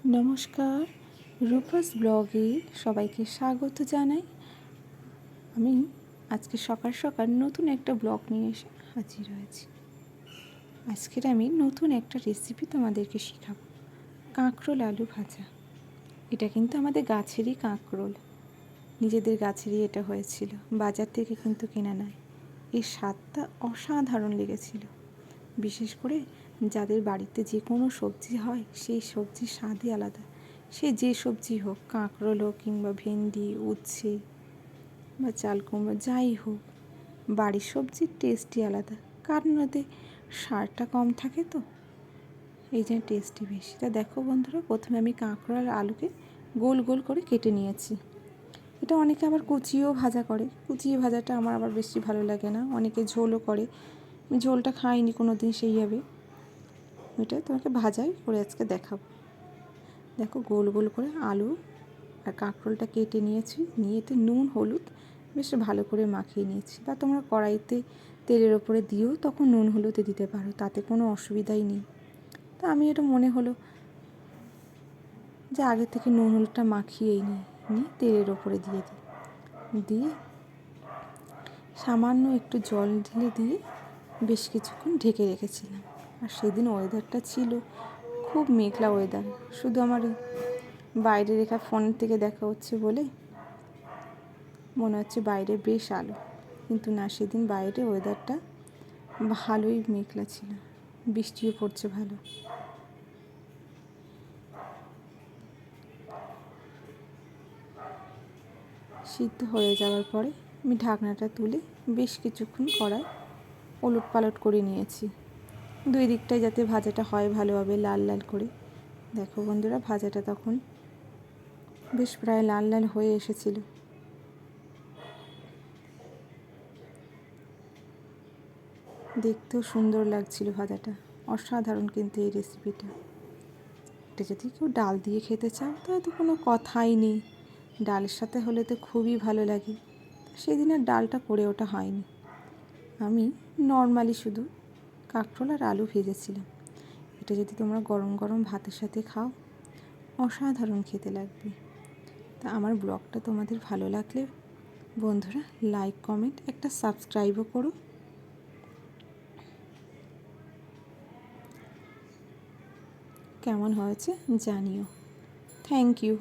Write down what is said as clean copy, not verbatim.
নমস্কার, রূপাস ব্লগে সবাইকে স্বাগত জানাই। আমি আজকে সকাল সকাল নতুন একটা ব্লগ নিয়ে এসে হাজির হয়েছি। আজকের আমি নতুন একটা রেসিপি তোমাদেরকে শেখাবো, কাঁকরোল আলু ভাজা। এটা কিন্তু আমাদের গাছেরই কাঁকরোল, নিজেদের গাছেরই এটা হয়েছিল, বাজার থেকে কিন্তু কেনা নয়। এর স্বাদটা অসাধারণ লেগেছিল, বিশেষ করে যাদের বাড়িতে যে কোনো সবজি হয় সেই সবজির স্বাদই আলাদা। সে যে সবজি হোক, কাঁকরোল হোক কিংবা ভেন্ডি, উচ্ছে বা চাল কুমড়ো, যাই হোক, বাড়ির সবজির টেস্টই আলাদা, কারণ ওতে সারটা কম থাকে, তো এই জন্য টেস্টই বেশি। তা দেখো বন্ধুরা, প্রথমে আমি কাঁকরোল আর আলুকে গোল গোল করে কেটে নিয়েছি। এটা অনেকে আবার কুচিয়েও ভাজা করে, কুচিয়ে ভাজাটা আমার আবার বেশি ভালো লাগে না। অনেকে ঝোলও করে, আমি ঝোলটা খাইনি কোনো দিন সেইভাবে। ওইটা তোমাকে ভাজাই করে আজকে দেখাবো। দেখো, গোল গোল করে আলু আর কাঁকরোলটা কেটে নিয়েছি, নিয়ে এতে নুন হলুদ বেশ ভালো করে মাখিয়ে নিয়েছি। বা তোমরা কড়াইতে তেলের ওপরে দিয়েও তখন নুন হলুদে দিতে পারো, তাতে কোনো অসুবিধাই নেই। তা আমি এটা মনে হলো যে আগে থেকে নুন হলুদটা মাখিয়েই নিয়ে তেলের ওপরে দিয়ে সামান্য একটু জল দিয়ে বেশ কিছুক্ষণ ঢেকে রেখেছিলাম। আর সেদিন ওয়েদারটা ছিল খুব মেঘলা ওয়েদার, শুধু আমার বাইরে রেখা ফোন থেকে দেখা হচ্ছে বলে মনে হচ্ছে বাইরে বেশ আলো, কিন্তু না, সেদিন বাইরে ওয়েদারটা ভালোই মেঘলা ছিল, বৃষ্টিও পড়ছে ভালো। সিদ্ধ হয়ে যাওয়ার পরে আমি ঢাকনাটা তুলে বেশ কিছুক্ষণ কড়াই ওলট পালট করে নিয়েছি, দুই দিকটাই যাতে ভাজাটা হয় ভালোভাবে লাল লাল করে। দেখো বন্ধুরা, ভাজাটা তখন বেশ প্রায় লাল লাল হয়ে এসেছিল। দেখতেও সুন্দর লাগছিল ভাজাটা, অসাধারণ কিন্তু এই রেসিপিটা। এটা যদি কেউ ডাল দিয়ে খেতে চাও তাহলে তো কোনো কথাই নেই, ডালের সাথে হলে তো খুবই ভালো লাগে। সেদিন আর ডালটা করে ওঠা হয়নি, আমি নর্মালি শুধু কাঁকরোল আর আলু ভেজেছিলাম। এটা যদি তোমরা গরম গরম ভাতের সাথে খাও, অসাধারণ খেতে লাগবে। তা আমার ব্লগটা তোমাদের ভালো লাগলে বন্ধুরা লাইক কমেন্ট একটা সাবস্ক্রাইবও করো। কেমন হয়েছে জানিও। Thank you.